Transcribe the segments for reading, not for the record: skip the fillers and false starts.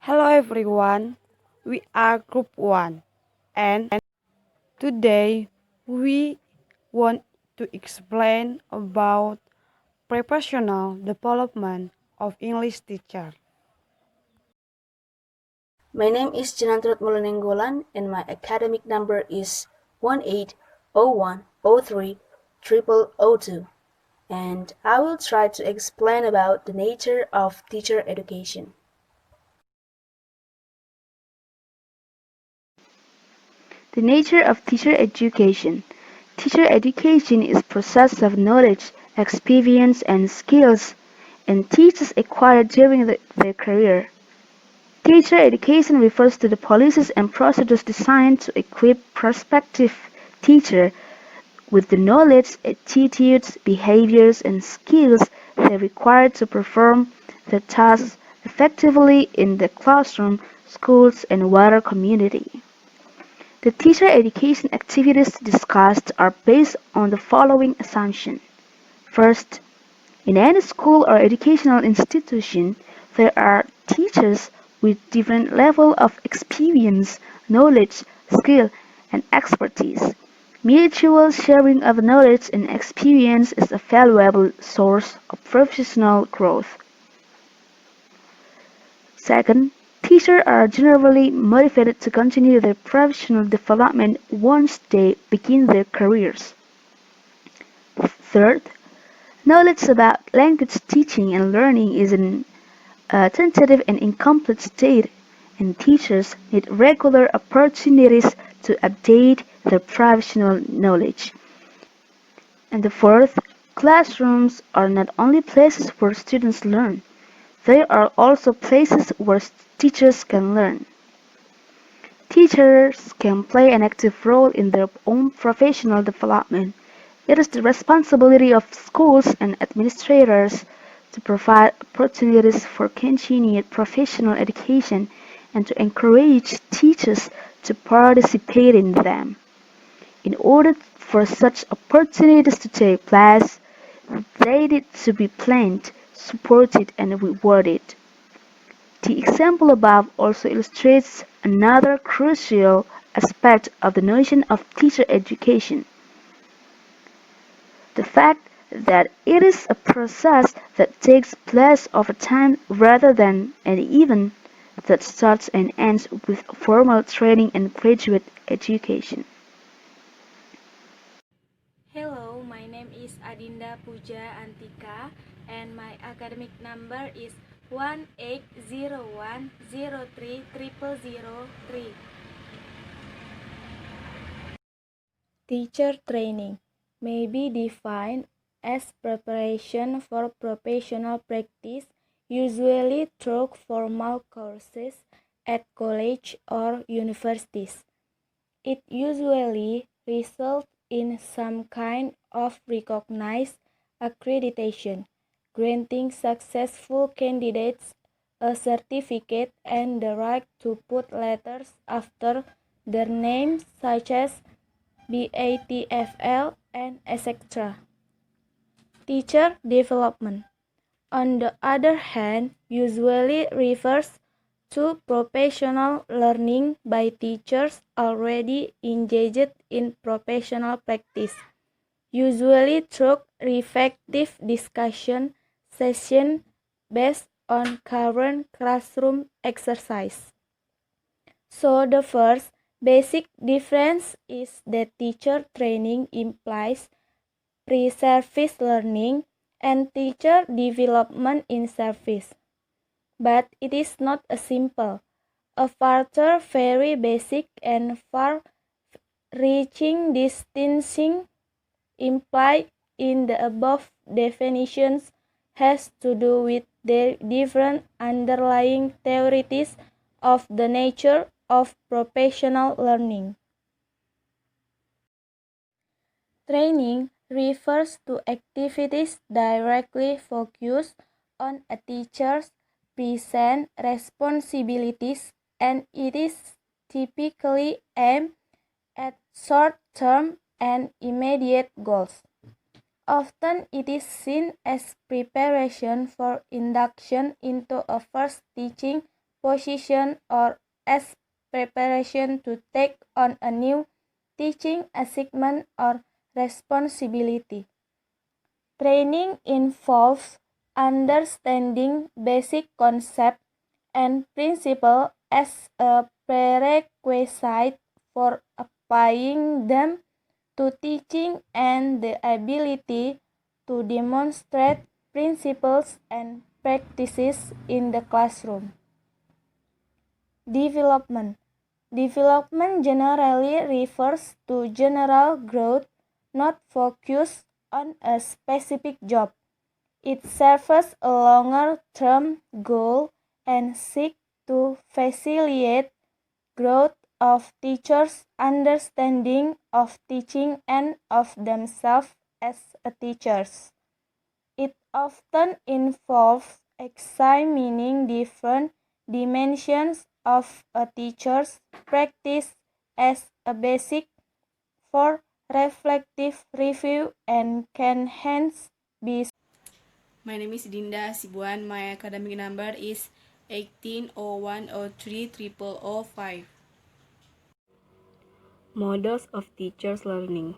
Hello everyone, we are Group 1 and today we want to explain about professional development of English teacher. My name is Janantrot Mulanenggolan and my academic number is 1801030002, and I will try to explain about the nature of teacher education. The nature of teacher education. Teacher education is process of knowledge, experience, and skills and teachers acquire during their career. Teacher education refers to the policies and procedures designed to equip prospective teacher with the knowledge, attitudes, behaviors, and skills they require to perform their tasks effectively in the classroom, schools, and wider community. The teacher education activities discussed are based on the following assumption. First, in any school or educational institution, there are teachers with different level of experience, knowledge, skill, and expertise. Mutual sharing of knowledge and experience is a valuable source of professional growth. Second, teachers are generally motivated to continue their professional development once they begin their careers. Third, knowledge about language teaching and learning is in a tentative and incomplete state, and teachers need regular opportunities to update their professional knowledge. And the fourth, classrooms are not only places where students learn, they are also places where teachers can learn. Teachers can play an active role in their own professional development. It is the responsibility of schools and administrators to provide opportunities for continued professional education and to encourage teachers to participate in them. In order for such opportunities to take place, they need to be planned, supported, and rewarded. The example above also illustrates another crucial aspect of the notion of teacher education: the fact that it is a process that takes place over time rather than an event that starts and ends with formal training and graduate education. Hello, my name is Adinda Puja Antika and my academic number is 1801030003. Teacher training may be defined as preparation for professional practice, usually through formal courses at college or universities. It usually results in some kind of recognized accreditation, granting successful candidates a certificate and the right to put letters after their names such as BATFL and etc. Teacher development, on the other hand, usually refers to professional learning by teachers already engaged in professional practice, usually through reflective discussion sessions based on current classroom exercise. So the first basic difference is that teacher training implies pre-service learning and teacher development in service. But it is not a simple, a further very basic and far-reaching distinction implied in the above definitions has to do with the different underlying theories of the nature of professional learning. Training refers to activities directly focused on a teacher's present responsibilities, and it is typically aimed at short-term and immediate goals. Often it is seen as preparation for induction into a first teaching position or as preparation to take on a new teaching assignment or responsibility. Training involves understanding basic concepts and principles as a prerequisite for applying them to teaching and the ability to demonstrate principles and practices in the classroom. Development. Development generally refers to general growth, not focused on a specific job. It serves a longer-term goal and seeks to facilitate growth of teachers' understanding of teaching and of themselves as a teachers. It often involves examining different dimensions of a teacher's practice as a basis for reflective review and can hence be. My name is Dinda Sibuan. My academic number is 1801030005. Models of teachers' learning.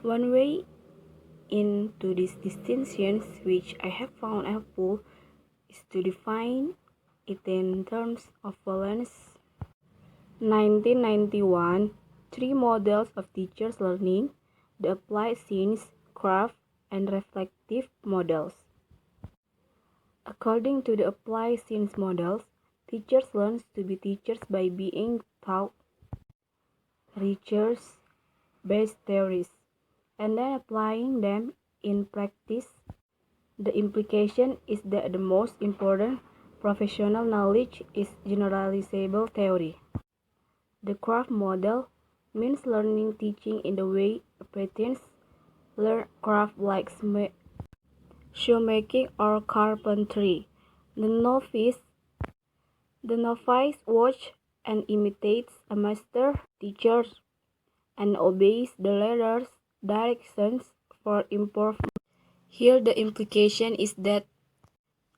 One way into these distinctions which I have found helpful is to define it in terms of valence. 1991, 3 models of teachers' learning: the applied science, craft, and reflective models. According to the applied science models, teachers learn to be teachers by being taught research-based theories and then applying them in practice. The implication is that the most important professional knowledge is generalizable theory. The craft model means learning teaching in the way apprentices learn craft like shoemaking or carpentry. The novice watches and imitates a master teacher and obeys the latter's directions for improvement. Here the implication is that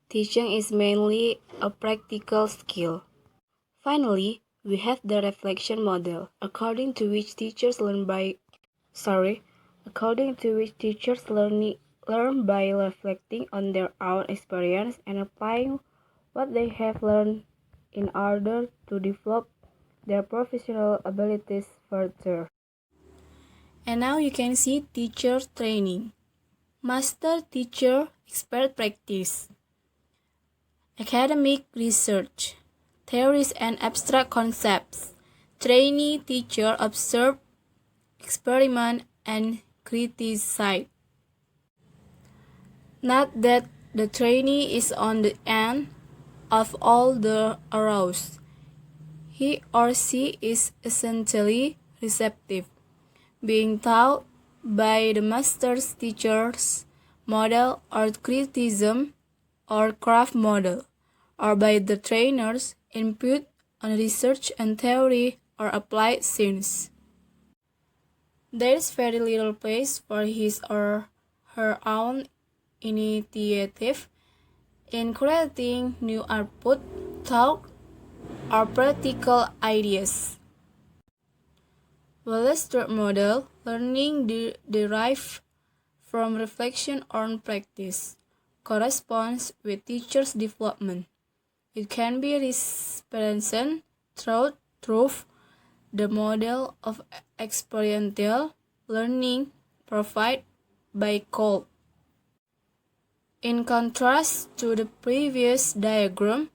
teaching is mainly a practical skill. Finally, we have the reflection model, according to which teachers learn by reflecting on their own experience and applying what they have learned in order to develop their professional abilities further. And now you can see teacher training. Master teacher expert practice. Academic research. Theories and abstract concepts. Trainee teacher observe, experiment, and criticize. Not that the trainee is on the end of all the arrows. He or she is essentially receptive, being taught by the master's teacher's model or criticism or craft model, or by the trainer's input on research and theory or applied science. There is very little place for his or her own initiative in creating new output, thought, or practical ideas. Wallace's third model, learning derived from reflection on practice, corresponds with teacher's development. It can be represented through the model of experiential learning provided by Kolb. In contrast to the previous diagram,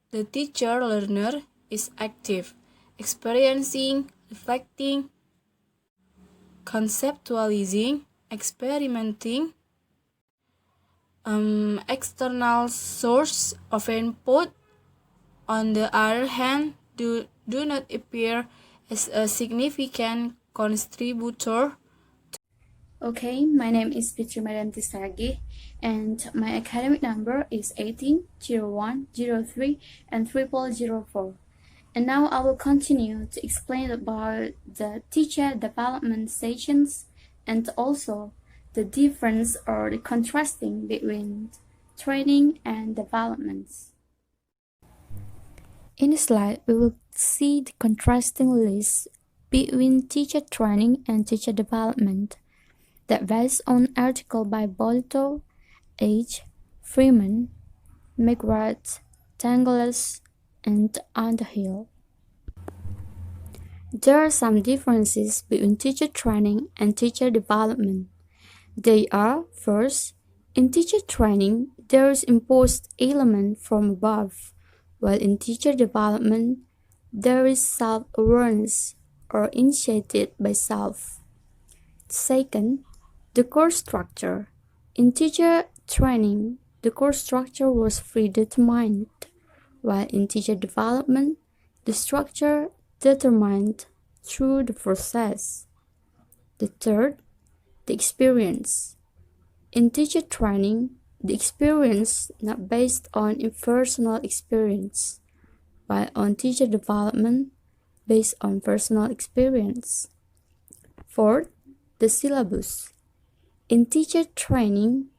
the teacher-learner is active, experiencing, reflecting, conceptualizing, experimenting. External source of input, on the other hand, do not appear as a significant contributor. Okay, my name is Fitri Marianti Saragih, and my academic number is 180103 and 0004. And now I will continue to explain about the teacher development stations and also the difference or the contrasting between training and developments. In this slide, we will see the contrasting list between teacher training and teacher development that based on article by Bolto, H. Freeman, McGrath, Tangles, and Underhill. There are some differences between teacher training and teacher development. They are, first, in teacher training, there is imposed element from above, while in teacher development, there is self-awareness or initiated by self. Second, the course structure. In teacher training, the course structure was predetermined, while in teacher development, the structure determined through the process. The third, the experience. In teacher training, the experience not based on personal experience, while on teacher development, based on personal experience. Fourth, the syllabus. In teacher training,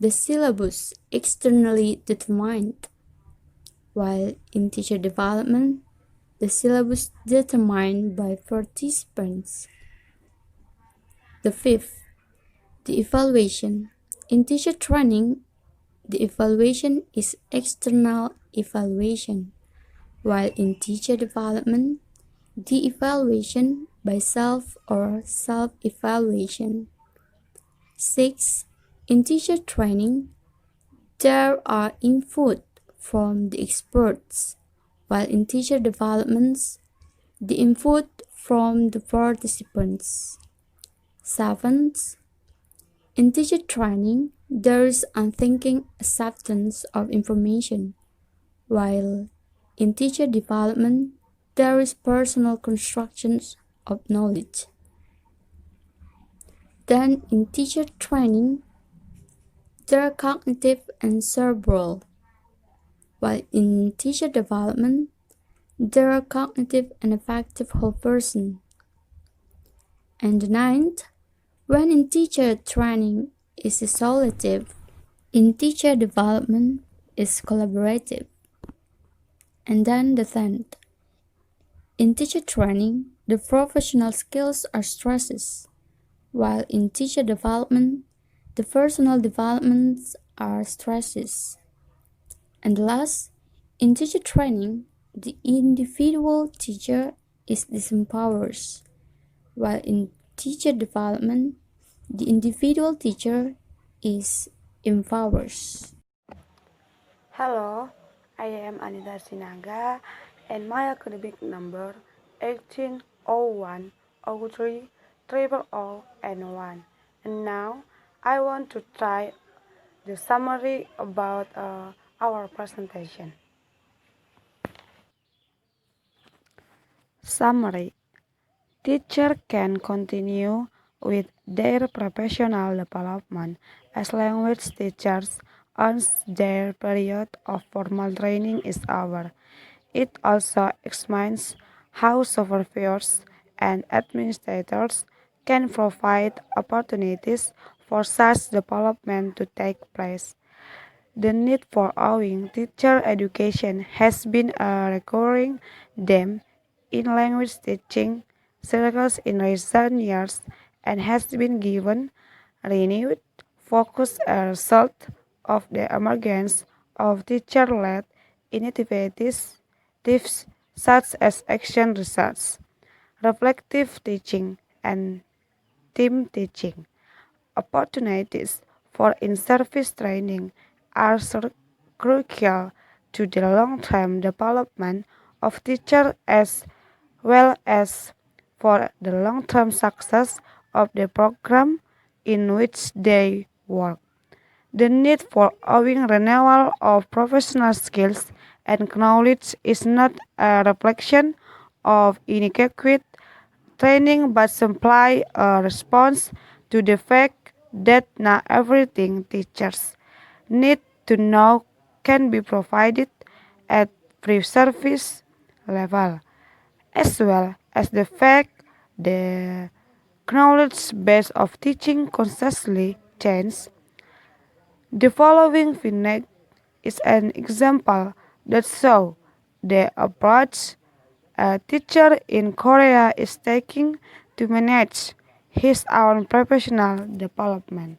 the syllabus externally determined, while in teacher development, the syllabus determined by participants. The fifth, the evaluation. In teacher training, the evaluation is external evaluation, while in teacher development, the evaluation by self or self-evaluation. 6. In teacher training, there are input from the experts, while in teacher developments, the input from the participants. 7. In teacher training, there is unthinking acceptance of information, while in teacher development, there is personal construction of knowledge. Then in teacher training, there are cognitive and cerebral, while in teacher development, there are cognitive and affective whole person. And the ninth, when in teacher training is isolative, in teacher development is collaborative. And then the tenth, in teacher training, the professional skills are stresses, while in teacher development, the personal developments are stresses. And last, in teacher training, the individual teacher is disempowered, while in teacher development, the individual teacher is empowered. Hello, I am Anita Sinaga and my academic number 1801030001. And now I want to try the summary about our presentation. Summary. Teachers can continue with their professional development as language teachers once their period of formal training is over. It also explains how supervisors and administrators can provide opportunities for such development to take place. The need for ongoing teacher education has been a recurring theme in language teaching circles in recent years and has been given renewed focus as a result of the emergence of teacher-led initiatives such as action research, reflective teaching, and team teaching. Opportunities for in-service training are crucial to the long-term development of teachers as well as for the long-term success of the program in which they work. The need for ongoing renewal of professional skills and knowledge is not a reflection of inadequate training but simply a response to the fact that not everything teachers need to know can be provided at pre-service level, as well as the fact the knowledge base of teaching constantly changes. The following vignette is an example that shows the approach a teacher in Korea is taking to manage his own professional development.